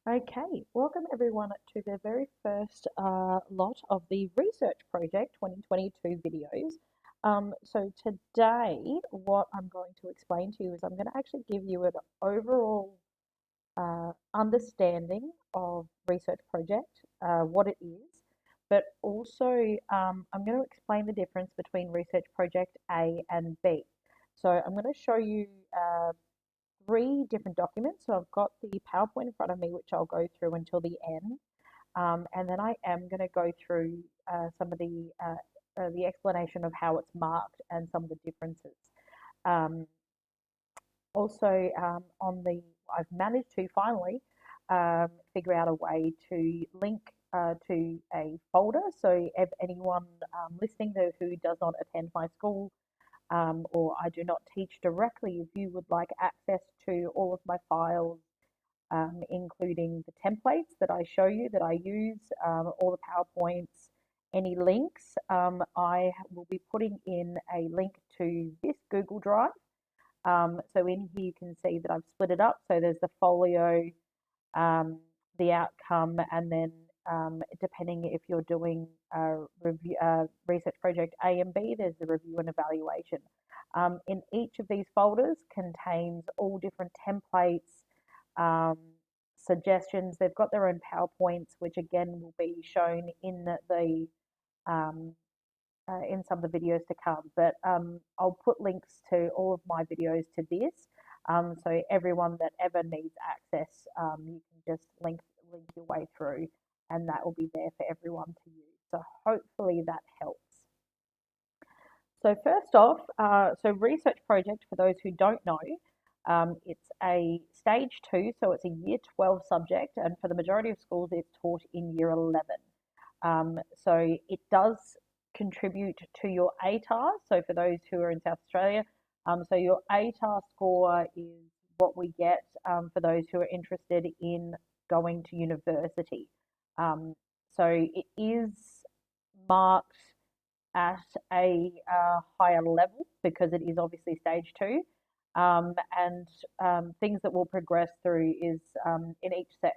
Okay, welcome everyone to the very first lot of the Research Project 2022 videos. So today, what I'm going to explain to you is I'm going to actually give you an overall understanding of Research Project, what it is, but also I'm going to explain the difference between Research Project A and B. So I'm going to show you three different documents. So I've got the PowerPoint in front of me, which I'll go through until the end. And then I am going to go through some of the explanation of how it's marked and some of the differences. Um, also, I've managed to finally figure out a way to link to a folder. So if anyone listening who does not attend my school or I do not teach directly, if you would like access to all of my files, including the templates that I show you that I use, all the PowerPoints, any links, I will be putting in a link to this Google Drive. So in here you can see that I've split it up. So there's the folio, um, the outcome, and then depending if you're doing research project A and B, there's the review and evaluation. In each of these folders contains all different templates, um, suggestions. They've got their own PowerPoints, which again will be shown um, in some of the videos to come. But I'll put links to all of my videos to this, so everyone that ever needs access, you can just link your way through, and that will be there for everyone to use. So hopefully that helps. So first off, so research project, for those who don't know, it's a stage 2, so it's a year 12 subject, and for the majority of schools, it's taught in year 11. So it does contribute to your ATAR. So for those who are in South Australia, so your ATAR score is what we get for those who are interested in going to university. Um, so it is marked at a higher level because it is obviously stage 2. And things that we'll progress through is in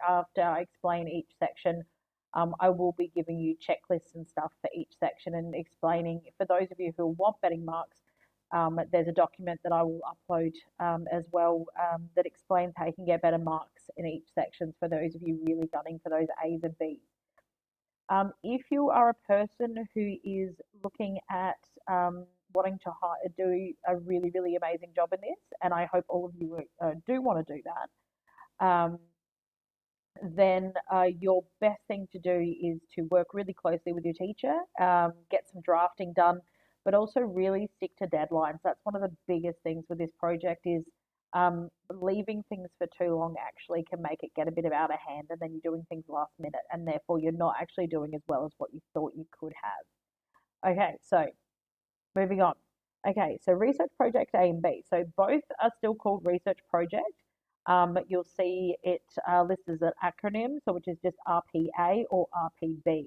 after I explain each section, I will be giving you checklists and stuff for each section and explaining. For those of you who want betting marks, there's a document that I will upload as well that explains how you can get better marks in each section for those of you really gunning for those A's and B's. If you are a person who is looking at wanting to do a really, really amazing job in this, and I hope all of you do want to do that, then your best thing to do is to work really closely with your teacher, get some drafting done, but also really stick to deadlines. That's one of the biggest things with this project is leaving things for too long actually can make it get a bit of out of hand, and then you're doing things last minute, and therefore you're not actually doing as well as what you thought you could have. Okay, so moving on. Okay, so research project A and B. So both are still called research project. You'll see it listed as an acronym, so which is just RPA or RPB.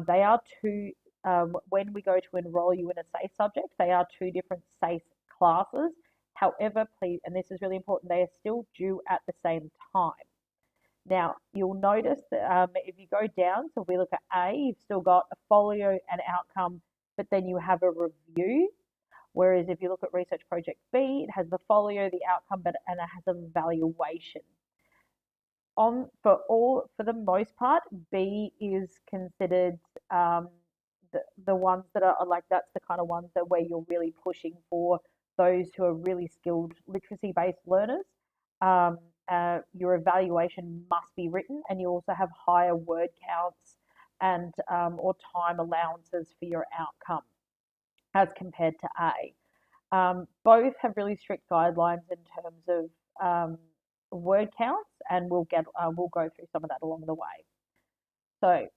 They are two, when we go to enroll you in a SACE subject, they are two different SACE classes. However, please, and this is really important, they are still due at the same time. Now, you'll notice that if you go down, so if we look at A, you've still got a folio and outcome, but then you have a review. Whereas if you look at Research Project B, it has the folio, the outcome, and it has an evaluation. For the most part, B is considered the ones that are like that's the kind of ones that where you're really pushing for those who are really skilled literacy based learners. Um, your evaluation must be written, and you also have higher word counts and or time allowances for your outcome as compared to A. Both have really strict guidelines in terms of word counts, and we'll go through some of that along the way. So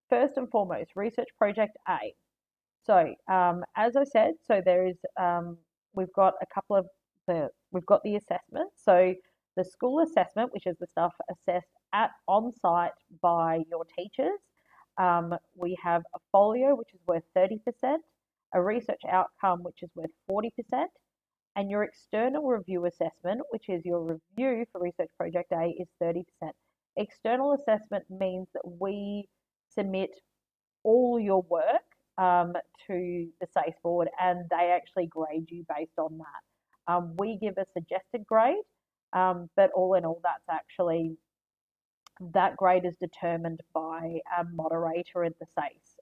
first and foremost, research project A. So as I said, so there is we've got a couple of we've got the assessment. So the school assessment, which is the stuff assessed at on site by your teachers. We have a folio, which is worth 30%, a research outcome, which is worth 40%, and your external review assessment, which is your review for Research Project A, is 30%. External assessment means that we submit all your work to the SACE board and they actually grade you based on that. We give a suggested grade, but all in all, that grade is determined by a moderator at the SACE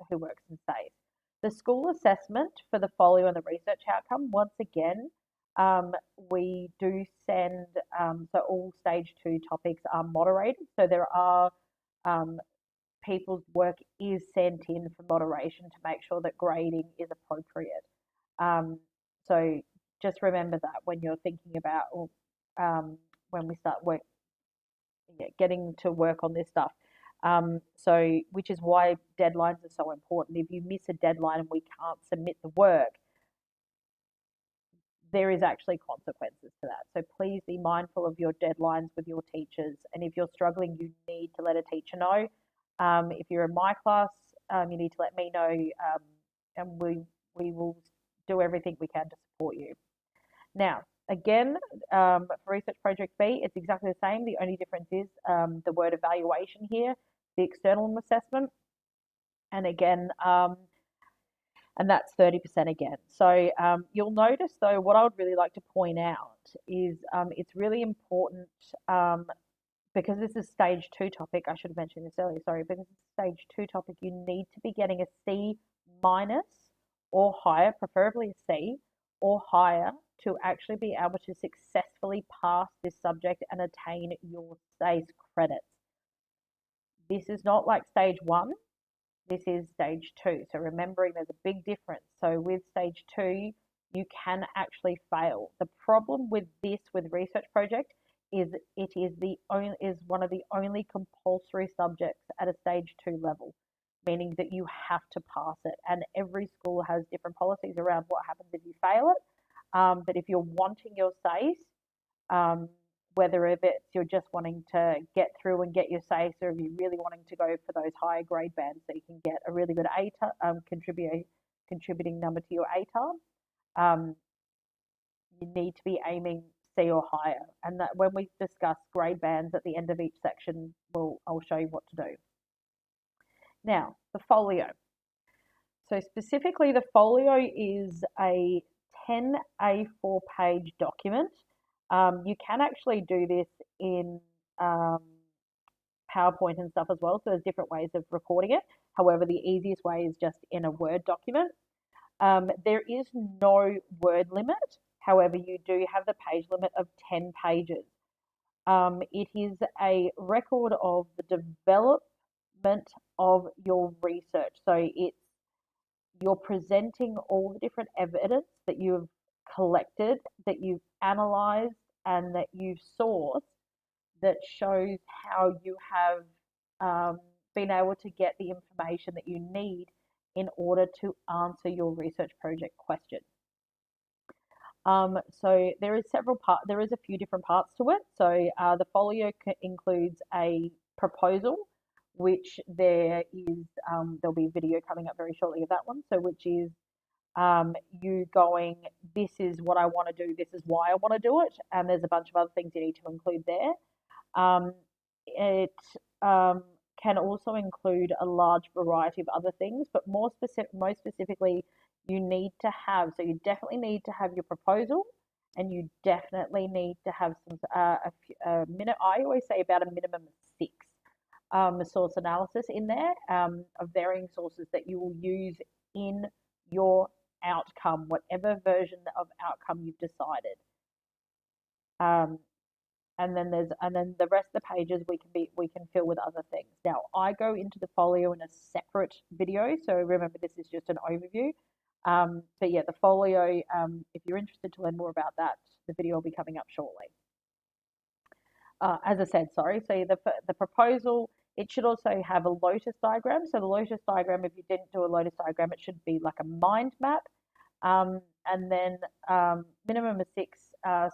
who works in SACE. The school assessment for the folio and the research outcome, once again, we do send, so all stage 2 topics are moderated. So there are people's work is sent in for moderation to make sure that grading is appropriate. So just remember that when you're thinking about when we start getting to work on this stuff. So which is why deadlines are so important. If you miss a deadline and we can't submit the work, there is actually consequences to that. So please be mindful of your deadlines with your teachers. And if you're struggling, you need to let a teacher know. If you're in my class, you need to let me know, and we will do everything we can to support you. Now, again, for Research Project B, it's exactly the same. The only difference is the word evaluation here, the external assessment, and again, and that's 30% again. So you'll notice, though, what I would really like to point out is it's really important because this is stage 2 topic. I should have mentioned this earlier, sorry, because it's stage 2 topic, you need to be getting a C- or higher, preferably a C or higher, to actually be able to successfully pass this subject and attain your SACE credits. This is not like stage 1. This is stage 2. So remembering there's a big difference. So with stage 2, you can actually fail. The problem with this, with research project, is it is one of the only compulsory subjects at a stage 2 level, meaning that you have to pass it. And every school has different policies around what happens if you fail it. But if you're wanting your SACE, whether it's you're just wanting to get through and get your SACE, or if you're really wanting to go for those higher grade bands so you can get a really good contributing number to your ATAR, you need to be aiming C or higher. And that when we discuss grade bands at the end of each section, I'll show you what to do. Now, the folio. So specifically, the folio is a 10 A4 page document. You can actually do this in PowerPoint and stuff as well, so there's different ways of recording it. However, the easiest way is just in a Word document. There is no word limit. However, you do have the page limit of 10 pages. It is a record of the development of your research. So you're presenting all the different evidence that you've collected, that you've analysed, and that you've sourced that shows how you have been able to get the information that you need in order to answer your research project question. So there is a few different parts to it. So the folio includes a proposal, which there'll be a video coming up very shortly of that one. So which is you going, this is what I want to do, this is why I want to do it, and there's a bunch of other things you need to include there. It can also include a large variety of other things, but most specifically, you definitely need to have your proposal, and you definitely need to have some a minute. I always say about a minimum of 6 source analysis in there of varying sources that you will use in your outcome, whatever version of outcome you've decided. And then the rest of the pages we can fill with other things. Now I go into the folio in a separate video, so remember this is just an overview. But yeah, the folio, if you're interested to learn more about that, the video will be coming up shortly. As I said, sorry. So the proposal, it should also have a lotus diagram. So the lotus diagram, if you didn't do a lotus diagram, it should be like a mind map. And then minimum of 6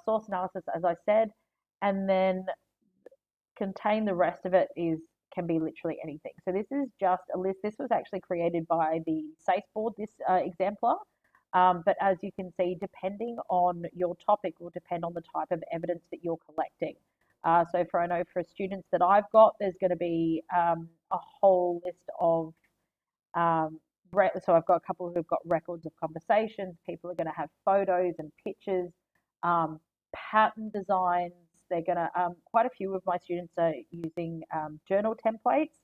source analysis, as I said, and then contain the rest of it can be literally anything. So this is just a list. This was actually created by the SACE board, this exemplar. But as you can see, depending on your topic will depend on the type of evidence that you're collecting. So I know for students that I've got, there's going to be a whole list of um, so I've got a couple who've got records of conversations. People are going to have photos and pictures, pattern designs. They're going to, quite a few of my students are using journal templates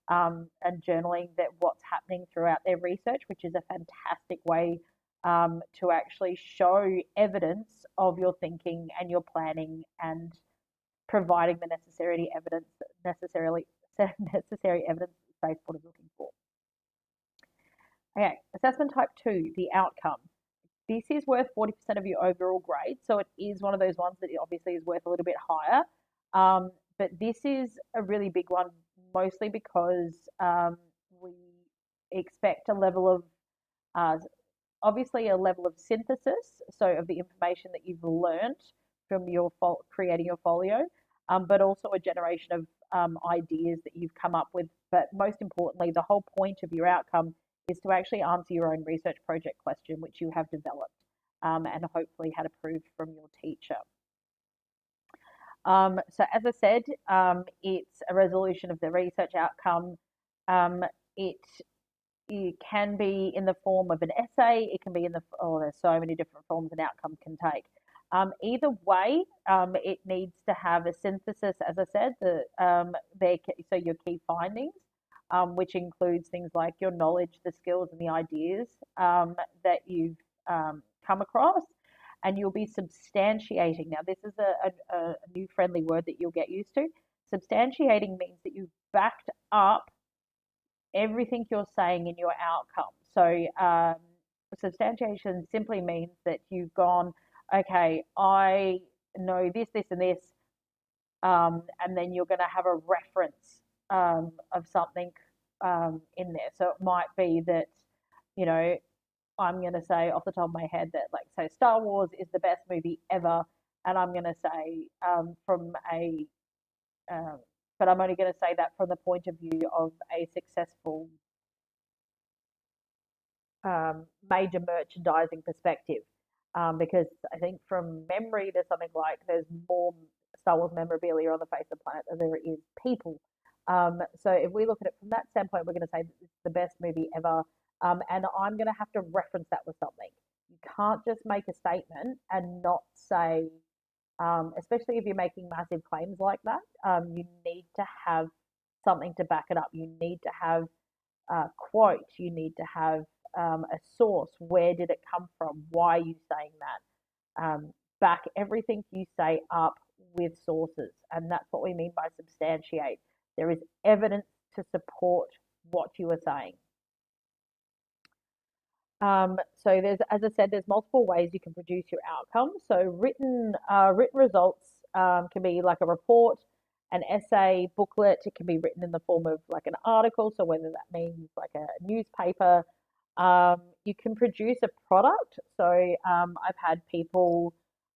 and journaling that what's happening throughout their research, which is a fantastic way to actually show evidence of your thinking and your planning and providing the necessary evidence base what is looking for. Okay, assessment type 2, the outcome. This is worth 40% of your overall grade, so it is one of those ones that obviously is worth a little bit higher. But this is a really big one, mostly because we expect a level of, obviously a level of synthesis, so of the information that you've learned from your creating your folio, but also a generation of ideas that you've come up with. But most importantly, the whole point of your outcome is to actually answer your own research project question, which you have developed and hopefully had approved from your teacher. So as I said, it's a resolution of the research outcome. It it can be in the form of an essay. It can be in the, oh, there's so many different forms an outcome can take. Either way, it needs to have a synthesis, as I said, so your key findings, which includes things like your knowledge, the skills, and the ideas that you've come across, and you'll be substantiating. Now, this is a new friendly word that you'll get used to. Substantiating means that you've backed up everything you're saying in your outcome. So substantiation simply means that you've gone, okay, I know this, this, and this, and then you're going to have a reference of something in there. So it might be that, you know, I'm going to say off the top of my head that, like, say, Star Wars is the best movie ever, and I'm going to say um, but I'm only going to say that from the point of view of a successful major merchandising perspective. Because I think from memory, there's more Star Wars memorabilia on the face of the planet than there is people. So if we look at it from that standpoint, we're going to say it's the best movie ever. And I'm going to have to reference that with something. You can't just make a statement and not say, especially if you're making massive claims like that, you need to have something to back it up. You need to have a quote, you need to have a source. Where did it come from? Why are you saying that? Back everything you say up with sources. And that's what we mean by substantiate. There is evidence to support what you are saying. So as I said, there's multiple ways you can produce your outcomes. So written results can be like a report, an essay, booklet. It can be written in the form of like an article. So whether that means like a newspaper, you can produce a product. So I've had people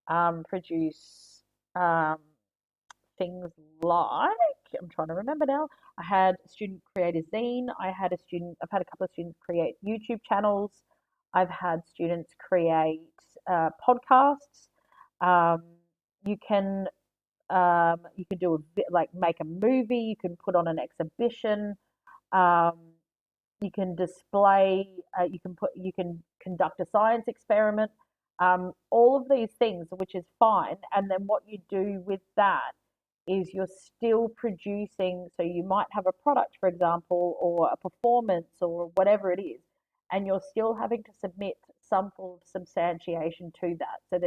produce things like, I'm trying to remember now. I had a student create a zine. I've had a couple of students create YouTube channels. I've had students create podcasts. Um, you can do like make a movie. You can put on an exhibition. Um, you can display. You can conduct a science experiment. All of these things, which is fine. And then what you do with that is you're still producing. So you might have a product, for example, or a performance or whatever it is, and you're still having to submit some form of substantiation to that. So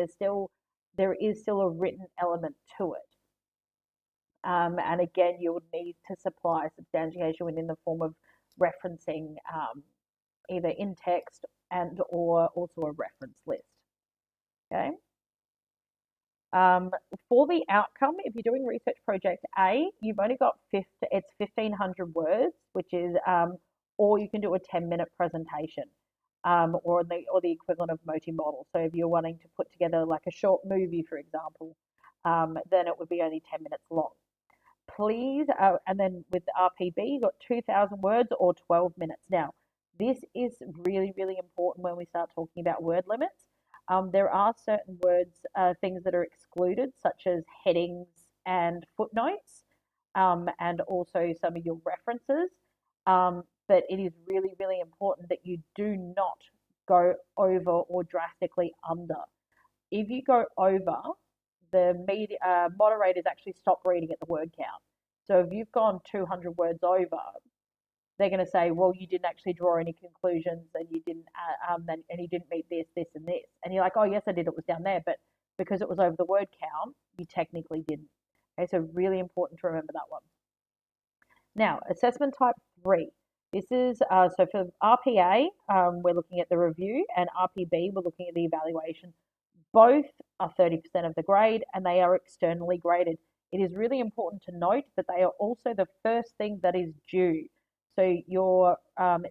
there is still a written element to it. And again, you would need to supply substantiation within the form of referencing either in text and or also a reference list. Okay. For the outcome, if you're doing research project A, you've only got it's 1,500 words, which is, or you can do a 10-minute presentation, or the equivalent of multimodal. So if you're wanting to put together like a short movie, for example, then it would be only 10 minutes long. Please, and then with the Rpb, you've got 2,000 words or 12 minutes. Now, this is really, really important when we start talking about word limits. There are certain words, things that are excluded, such as headings and footnotes, and also some of your references. But it is really, really important that you do not go over or drastically under. If you go over, the moderators actually stop reading at the word count. So if you've gone 200 words over, they're going to say, well, you didn't actually draw any conclusions, and you didn't, and you didn't meet this, this, and this. And you're like, oh, yes, I did. It was down there, but because it was over the word count, you technically didn't. Okay, so really important to remember that one. Now, assessment type 3. This is, so for RPA, we're looking at the review, and RPB, we're looking at the evaluation. Both are 30% of the grade, and they are externally graded. It is really important to note that they are also the first thing that is due. So your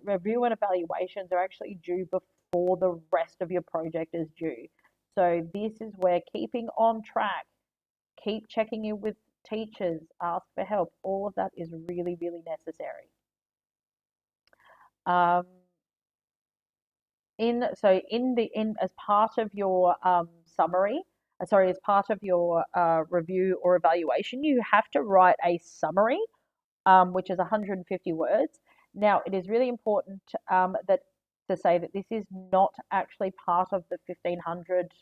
review and evaluations are actually due before the rest of your project is due. So this is where keeping on track, keep checking in with teachers, ask for help. All of that is really, really necessary. As part of your summary, as part of your review or evaluation, you have to write a summary, which is 150 words. Now, it is really important to say that this is not actually part of the 1500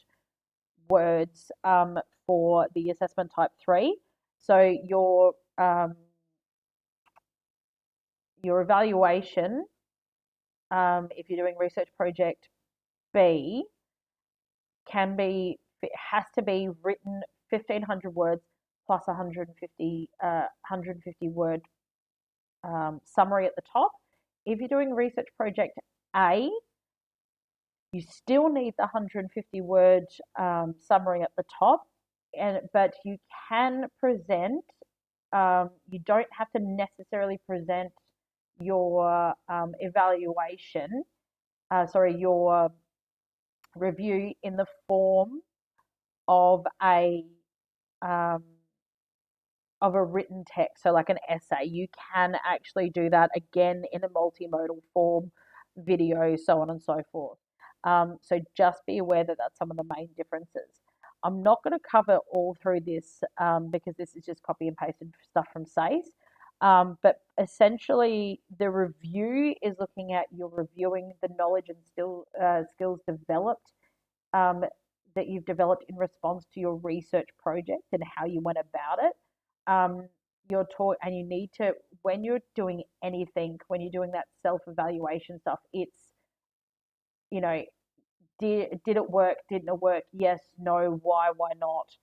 words for the assessment type 3. So your evaluation, if you're doing research project B, has to be written 1500 words plus 150 word summary at the top. If you're doing research project A, you still need the 150 word summary at the top, but you can present. You don't have to necessarily present your evaluation. Your review in the form of a written text, so like an essay. You can actually do that again in a multimodal form, video, so on and so forth. So just be aware that that's some of the main differences. I'm not going to cover all through this because this is just copy and pasted stuff from SACE. But essentially, the review is looking at you're reviewing the knowledge and skills developed that you've developed in response to your research project and how you went about it. You're taught, and you need to, when you're doing anything, when you're doing that self-evaluation stuff, it's, did it work? Didn't it work? Yes, no, why not?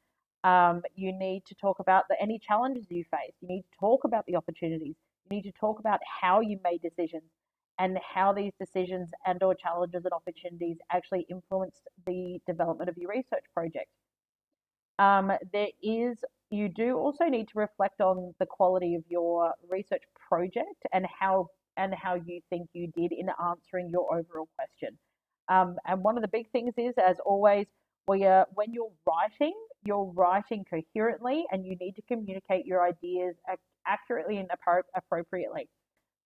You need to talk about any challenges you face. You need to talk about the opportunities. You need to talk about how you made decisions and how these decisions and or challenges and opportunities actually influenced the development of your research project. You do also need to reflect on the quality of your research project and how you think you did in answering your overall question. And one of the big things is, as always, when you're writing coherently, and you need to communicate your ideas accurately and appropriately.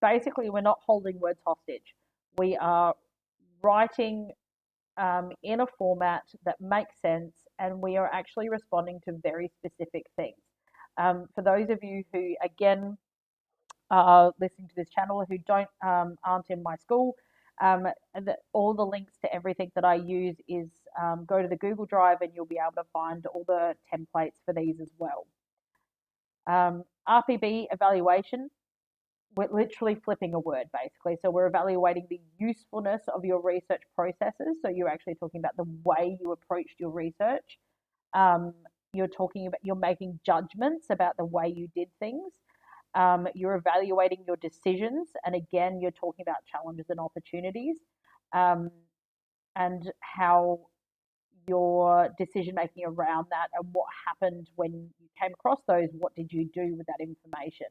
Basically, we're not holding words hostage. We are writing in a format that makes sense, and we are actually responding to very specific things. For those of you who, again, are listening to this channel who aren't in my school, all the links to everything that I use is go to the Google Drive, and you'll be able to find all the templates for these as well. Rpb evaluation, we're literally flipping a word basically. So we're evaluating the usefulness of your research processes. So you're actually talking about the way you approached your research. You're making judgments about the way you did things. You're evaluating your decisions, and again, you're talking about challenges and opportunities, and how your decision making around that, and what happened when you came across those. What did you do with that information?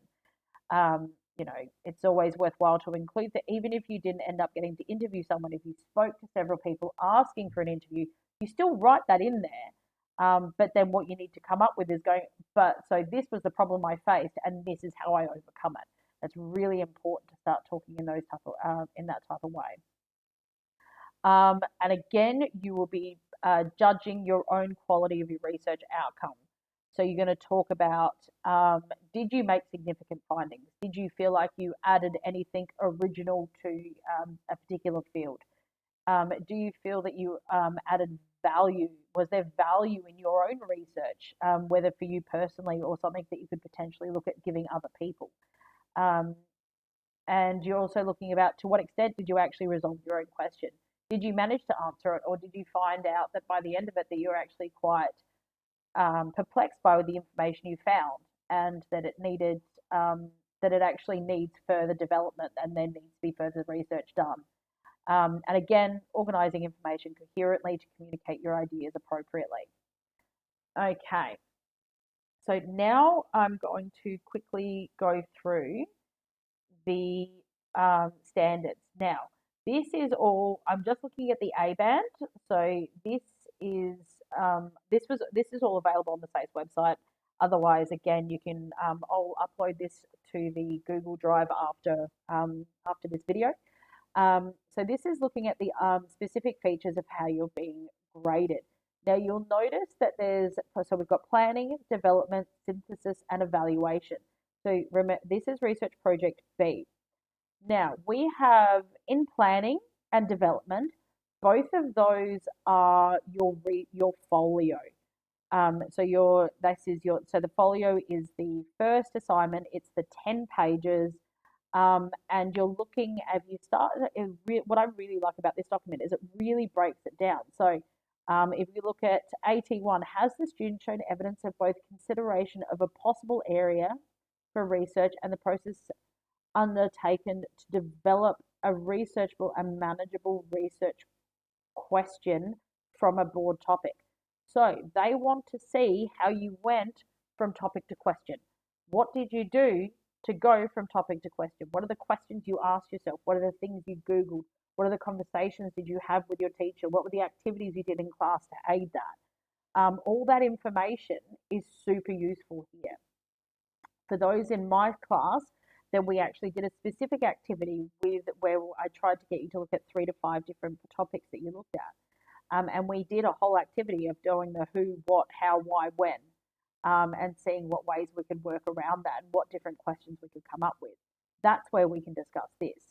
It's always worthwhile to include that, even if you didn't end up getting to interview someone, if you spoke to several people asking for an interview, you still write that in there. But then what you need to come up with is so this was the problem I faced, and this is how I overcome it. That's really important to start talking in that type of way. And again, you will be judging your own quality of your research outcome. So you're going to talk about, did you make significant findings? Did you feel like you added anything original to a particular field? Do you feel that you added value? Was there value in your own research, whether for you personally or something that you could potentially look at giving other people? Um, and you're also looking about, to what extent did you actually resolve your own question? Did you manage to answer it, or did you find out that by the end of it that you're actually quite perplexed by the information you found, and that it needed that it actually needs further development and then needs to be further research done? And again, organizing information coherently to communicate your ideas appropriately. Okay, so now I'm going to quickly go through the standards. Now, this is all, I'm just looking at the A band. So is this is all available on the SACE website. Otherwise, again, you can I'll upload this to the Google Drive after this video. So this is looking at the specific features of how you're being graded. Now you'll notice that so we've got planning, development, synthesis, and evaluation. So remember, this is research project B. Now we have in planning and development, both of those are your folio. So the folio is the first assignment. It's the 10 pages. And you're looking at, what I really like about this document is it really breaks it down. So if you look at AT1, has the student shown evidence of both consideration of a possible area for research and the process undertaken to develop a researchable and manageable research question from a broad topic? So they want to see how you went from topic to question. What did you do to go from topic to question? What are the questions you asked yourself? What are the things you Googled? What are the conversations did you have with your teacher? What were the activities you did in class to aid that? All that information is super useful here. For those in my class, then we actually did a specific activity where I tried to get you to look at 3 to 5 different topics that you looked at. And we did a whole activity of doing the who, what, how, why, when, and seeing what ways we could work around that and what different questions we could come up with. That's where we can discuss this.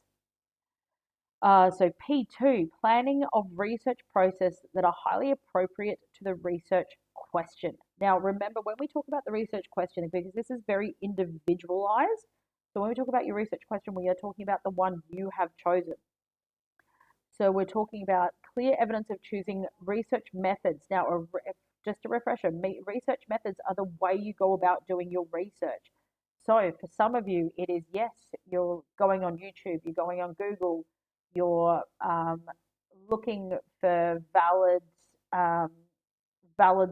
So P2, planning of research process that are highly appropriate to the research question. Now, remember, when we talk about the research question, because this is very individualized, so when we talk about your research question, we are talking about the one you have chosen. So we're talking about clear evidence of choosing research methods. Now, just a refresher, research methods are the way you go about doing your research. So for some of you, it is, yes, you're going on YouTube, you're going on Google, you're looking for valid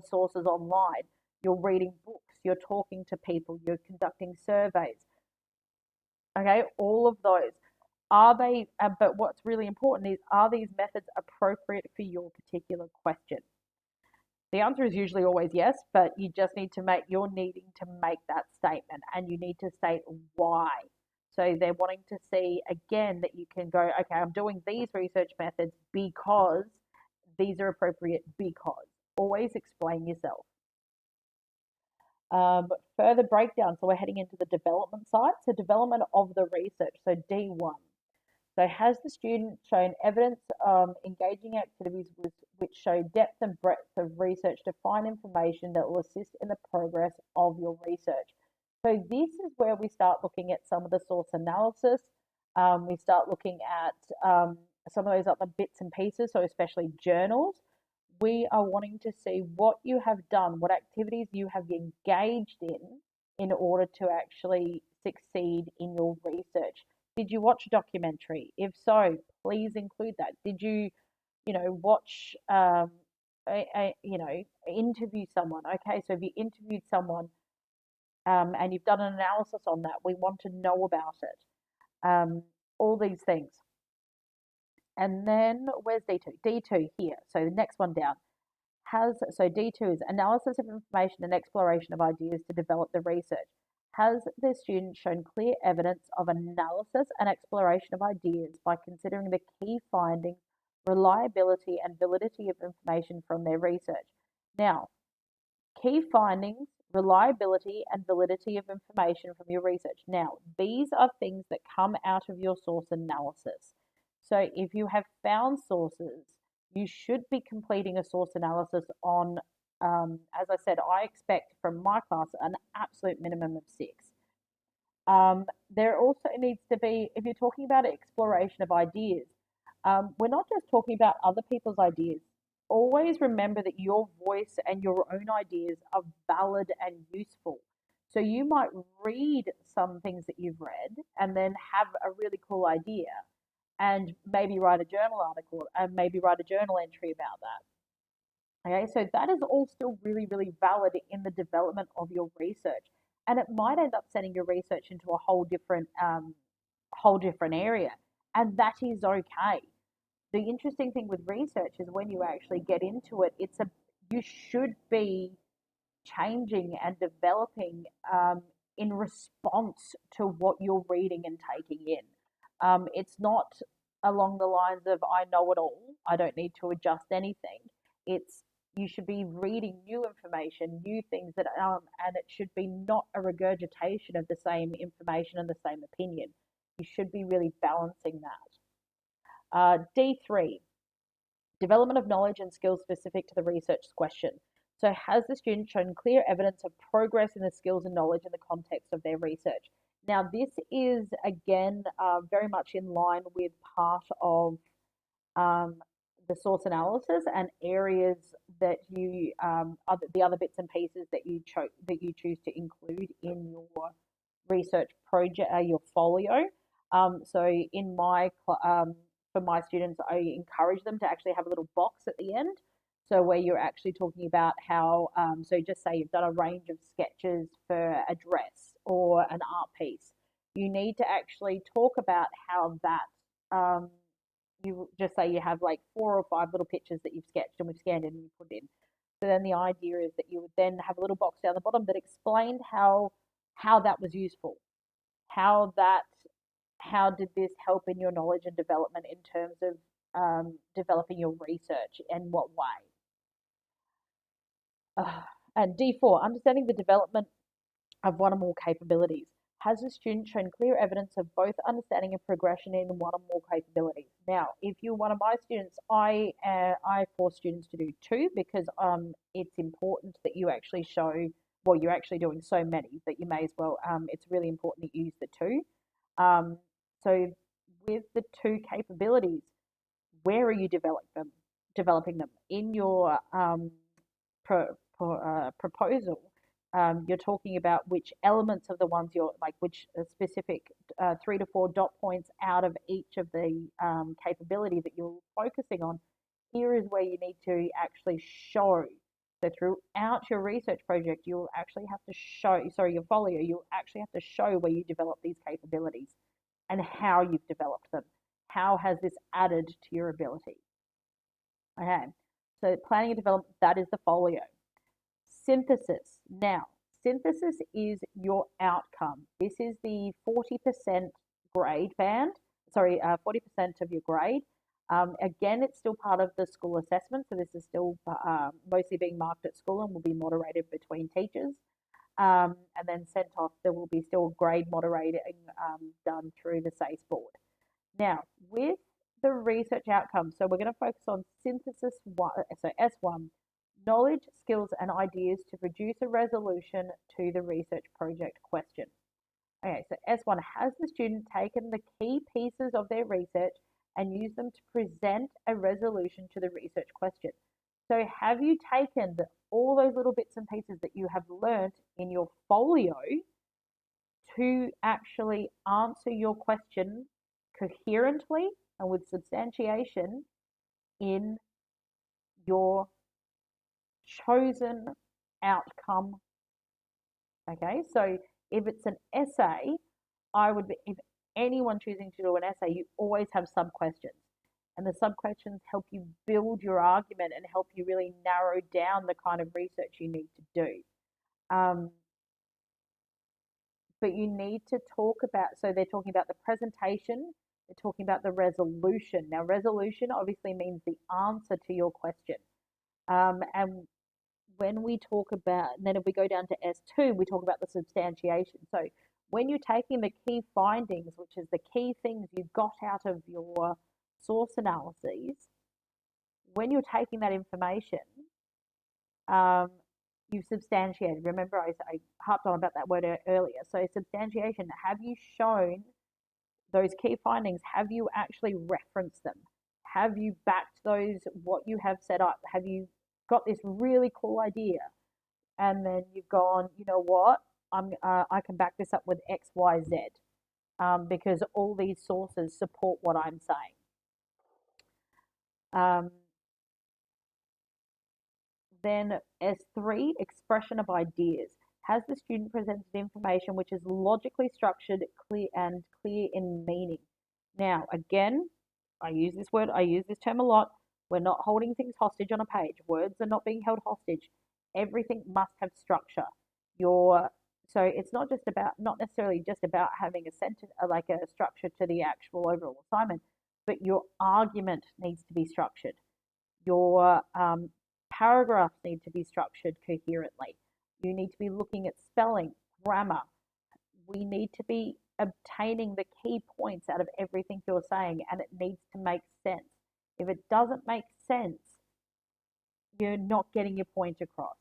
sources online, you're reading books, you're talking to people, you're conducting surveys. Okay, all of those. Are they, but what's really important is, are these methods appropriate for your particular question? The answer is usually always yes, but you just need to you're needing to make that statement, and you need to state why. So they're wanting to see, again, that you can go, okay, I'm doing these research methods because these are appropriate because. Always explain yourself. Further breakdown, so we're heading into the development side. So development of the research, so D1. So has the student shown evidence engaging activities which show depth and breadth of research to find information that will assist in the progress of your research? So this is where we start looking at some of the source analysis. We start looking at some of those other bits and pieces, so especially journals. We are wanting to see what you have done, what activities you have engaged in order to actually succeed in your research. Did you watch a documentary? If so, please include that. Did you, watch, interview someone? Okay, so if you interviewed someone and you've done an analysis on that, we want to know about it. All these things. And then where's D2? D2 here. So the next one down. So D2 is analysis of information and exploration of ideas to develop the research. Has the student shown clear evidence of analysis and exploration of ideas by considering the key findings, reliability, and validity of information from their research? Now, key findings, reliability and validity of information from your research. Now, these are things that come out of your source analysis. So if you have found sources, you should be completing a source analysis on, as I said, I expect from my class an absolute minimum of 6. There also needs to be, if you're talking about exploration of ideas, we're not just talking about other people's ideas. Always remember that your voice and your own ideas are valid and useful. So you might read some things that you've read and then have a really cool idea and maybe write a journal article and maybe write a journal entry about that. Okay, so that is all still really, really valid in the development of your research. And it might end up sending your research into a whole different area. And that is okay. The interesting thing with research is when you actually get into it, you should be changing and developing in response to what you're reading and taking in. It's not along the lines of I know it all, I don't need to adjust anything. It's you should be reading new information, new things and it should be not a regurgitation of the same information and the same opinion. You should be really balancing that. D3, development of knowledge and skills specific to the research question. So, has the student shown clear evidence of progress in the skills and knowledge in the context of their research? Now, this is again very much in line with part of um, the source analysis and areas that the other bits and pieces that you choose to include in your research project, your folio. So in for my students, I encourage them to actually have a little box at the end. So where you're actually talking about how, so just say you've done a range of sketches for a dress or an art piece, you need to actually talk about how that, you just say you have like 4 or 5 little pictures that you've sketched and we've scanned in and you put in. So then the idea is that you would then have a little box down the bottom that explained how that was useful, how that how did this help in your knowledge and development in terms of developing your research and what way. And D4, understanding the development of one or more capabilities. Has the student shown clear evidence of both understanding and progression in one or more capabilities? Now, if you're one of my students, I force students to do 2 because it's important that you actually show, well, you're actually doing so many that you may as well, it's really important that you use the 2. So with the 2 capabilities, where are you developing them in your proposal? You're talking about which elements of the ones you're like, which specific 3 to 4 dot points out of each of the capability that you're focusing on. Here is where you need to actually show. So throughout your research project, you'll actually have to show, sorry, your folio, you'll actually have to show where you develop these capabilities and how you've developed them. How has this added to your ability? Okay, so planning and development, that is the folio. Synthesis. Now, synthesis is your outcome. This is the 40% grade band, sorry, 40% of your grade. Again, it's still part of the school assessment, so this is still mostly being marked at school and will be moderated between teachers. And then sent off, there will be still grade moderating done through the SACE board. Now, with the research outcomes, so we're going to focus on synthesis one, so S1, knowledge, skills, and ideas to produce a resolution to the research project question. Okay, so S1, has the student taken the key pieces of their research and used them to present a resolution to the research question? So have you taken all those little bits and pieces that you have learnt in your folio to actually answer your question coherently and with substantiation in your chosen outcome? Okay, so if it's an essay, if anyone choosing to do an essay, you always have sub questions. And the sub questions help you build your argument and help you really narrow down the kind of research you need to do. But you need to talk about, so they're talking about the presentation, they're talking about the resolution. Now, resolution obviously means the answer to your question. And when we talk about, and then if we go down to S2, we talk about the substantiation. So when you're taking the key findings, which is the key things you got out of your source analyses, when you're taking that information, um, you've substantiated. Remember, I harped on about that word earlier. So substantiation, have you shown those key findings? Have you actually referenced them? Have you backed those, what you have set up? Have you got this really cool idea? And then you've gone, you know what? I can back this up with X, Y, Z, because all these sources support what I'm saying. Um, Then S3, expression of ideas. Has the student presented information which is logically structured, clear in meaning? Now, again, I use this term a lot. We're not holding things hostage on a page. Words are not being held hostage. Everything must have structure. So it's not necessarily just about having a sentence, like a structure to the actual overall assignment, but your argument needs to be structured. Your paragraphs need to be structured coherently. You need to be looking at spelling, grammar. We need to be obtaining the key points out of everything you're saying, and it needs to make sense. If it doesn't make sense, you're not getting your point across.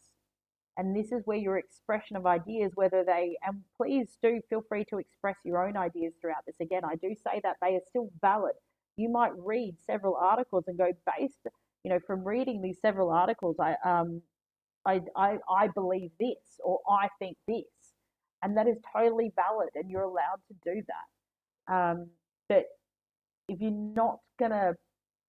And this is where your expression of ideas, and please do feel free to express your own ideas throughout this. Again, I do say that they are still valid. You might read several articles and go from reading these several articles, I believe this, or I think this, and that is totally valid, and you're allowed to do that. But if you're not gonna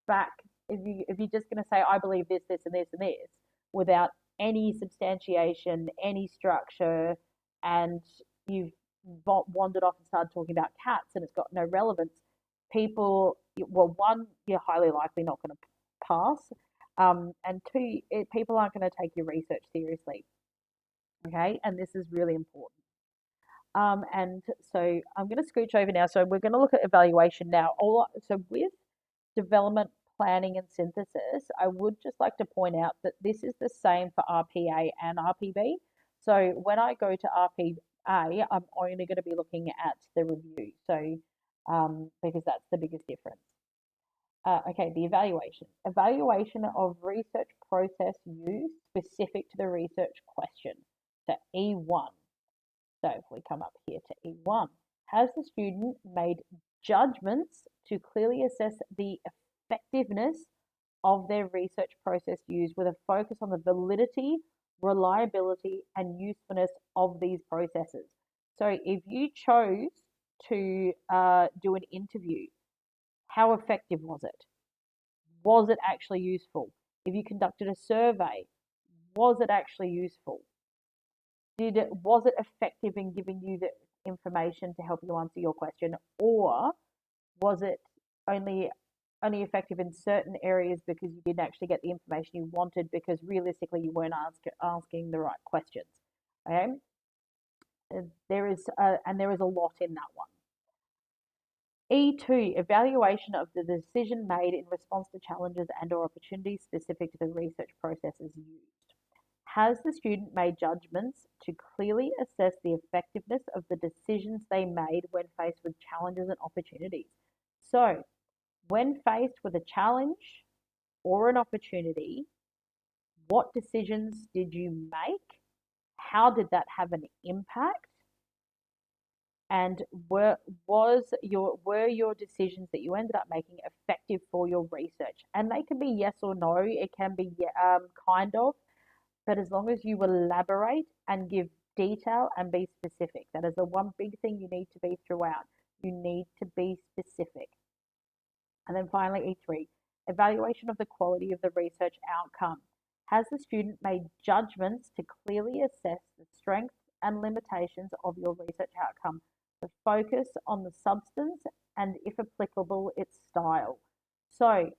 back, if you're just gonna say I believe this, this, and this, and this, without any substantiation, any structure, and you've wandered off and started talking about cats, and it's got no relevance, one, you're highly likely not going to pass, and two, people aren't going to take your research seriously. Okay, and this is really important. And so I'm going to scooch over now. So we're going to look at evaluation now. So with development, planning, and synthesis, I would just like to point out that this is the same for RPA and RPB. So when I go to RPA, I'm only going to be looking at the review. So because that's the biggest difference. Okay, the evaluation. Evaluation of research process used specific to the research question. So E1. So if we come up here to E1, has the student made judgments to clearly assess the effectiveness of their research process used with a focus on the validity, reliability, and usefulness of these processes? So if you chose to do an interview, how effective was it? Was it actually useful? If you conducted a survey, was it actually useful? Was it effective in giving you the information to help you answer your question, or was it only effective in certain areas because you didn't actually get the information you wanted because realistically you weren't asking the right questions? Okay, there is a lot in that one. E2, evaluation of the decision made in response to challenges and or opportunities specific to the research processes used. Has the student made judgments to clearly assess the effectiveness of the decisions they made when faced with challenges and opportunities? So, when faced with a challenge or an opportunity, what decisions did you make? How did that have an impact? And were your decisions that you ended up making effective for your research? And they can be yes or no. It can be kind of, but as long as you elaborate and give detail and be specific, that is the one big thing you need to be throughout. You need to be specific. And then finally, E3, evaluation of the quality of the research outcome. Has the student made judgments to clearly assess the strengths and limitations of your research outcome? The focus on the substance and, if applicable, its style. So,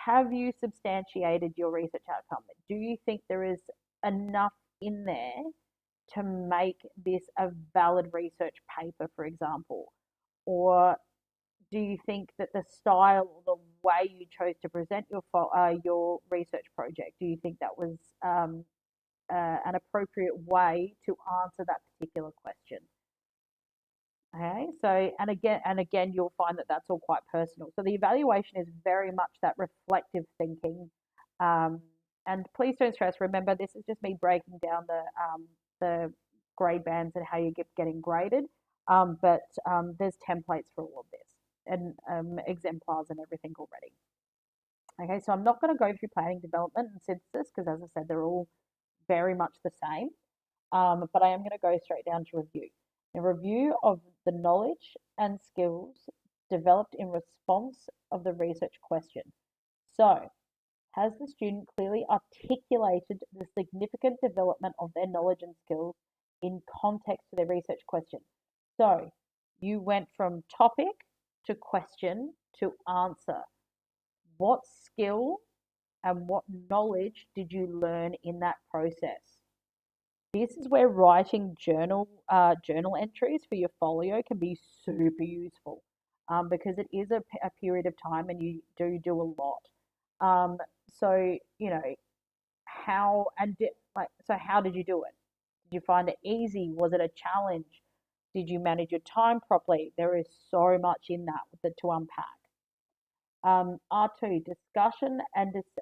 have you substantiated your research outcome? Do you think there is enough in there to make this a valid research paper, for example? Or do you think that the style or the way you chose to present your research project, do you think that was an appropriate way to answer that particular question? Okay, so and again, you'll find that that's all quite personal. So the evaluation is very much that reflective thinking. Um, and please don't stress. Remember, this is just me breaking down the grade bands and how you get getting graded. But there's templates for all of this and exemplars and everything already. Okay, so I'm not going to go through planning, development, and synthesis because, as I said, they're all very much the same. But I am going to go straight down to review. A review of the knowledge and skills developed in response of the research question. So, has the student clearly articulated the significant development of their knowledge and skills in context to their research question? So, you went from topic to question to answer. What skill and what knowledge did you learn in that process? This is where writing journal entries for your folio can be super useful because it is a period of time and you do a lot. Um, so you know how did you do it? Did you find it easy? Was it a challenge? Did you manage your time properly? There is so much in that to unpack. R2, discussion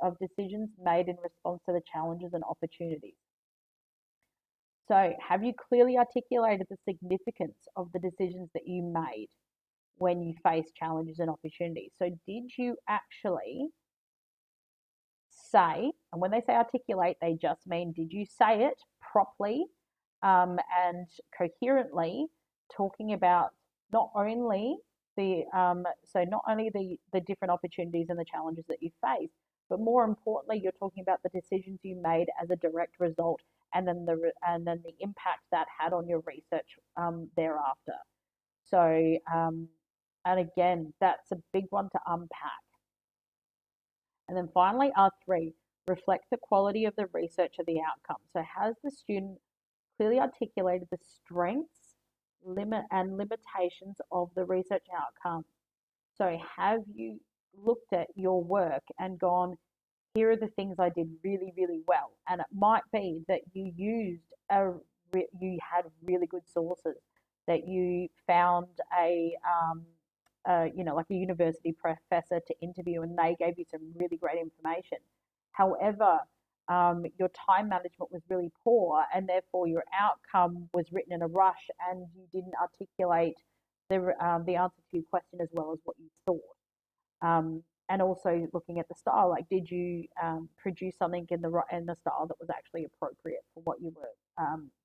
of decisions made in response to the challenges and opportunities. So, have you clearly articulated the significance of the decisions that you made when you face challenges and opportunities? So, did you actually say, and when they say articulate, they just mean did you say it properly and coherently, talking about not only not only the different opportunities and the challenges that you face, but more importantly, you're talking about the decisions you made as a direct result, and then the impact that had on your research thereafter. So, and again, that's a big one to unpack. And then finally, R3, reflect the quality of the research of the outcome. So has the student clearly articulated the strengths, and limitations of the research outcome? So have you looked at your work and gone, here are the things I did really, really well. And it might be that you had really good sources, that you found like a university professor to interview and they gave you some really great information. However, your time management was really poor and therefore your outcome was written in a rush and you didn't articulate the answer to your question as well as what you thought. And also looking at the style, like did you produce something in the style that was actually appropriate for what you were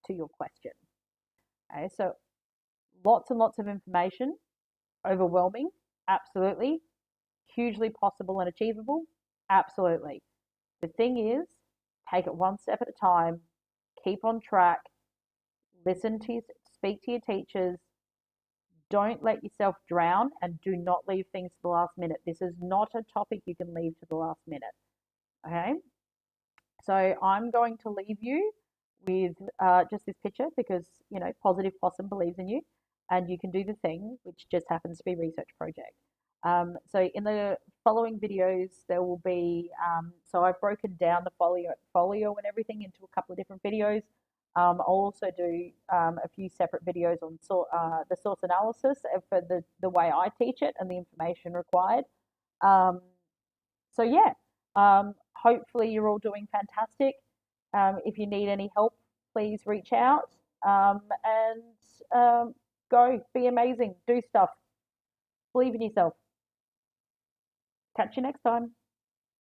to your question? Okay, so lots and lots of information, overwhelming, absolutely, hugely possible and achievable, absolutely. The thing is, take it one step at a time, keep on track, speak to your teachers, don't let yourself drown, and do not leave things to the last minute. This is not a topic you can leave to the last minute. Okay, so I'm going to leave you with just this picture because Positive Possum believes in you, and you can do the thing, which just happens to be research project. So in the following videos, there will be so I've broken down the folio and everything into a couple of different videos. I'll also do a few separate videos on the source analysis for the way I teach it and the information required. So yeah, hopefully you're all doing fantastic. If you need any help, please reach out and go be amazing, do stuff, believe in yourself. Catch you next time.